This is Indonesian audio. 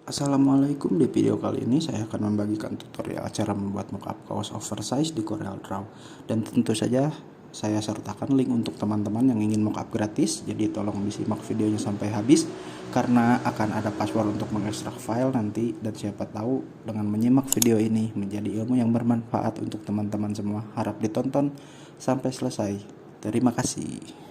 Assalamualaikum, di video kali ini saya akan membagikan tutorial cara membuat mockup kaos oversize di coreldraw. Dan tentu saja saya sertakan link untuk teman-teman yang ingin mockup gratis. Jadi tolong disimak videonya sampai habis karena akan ada password untuk mengekstrak file nanti. Dan siapa tahu dengan menyimak video ini menjadi ilmu yang bermanfaat untuk teman-teman semua. Harap ditonton sampai selesai. Terima kasih.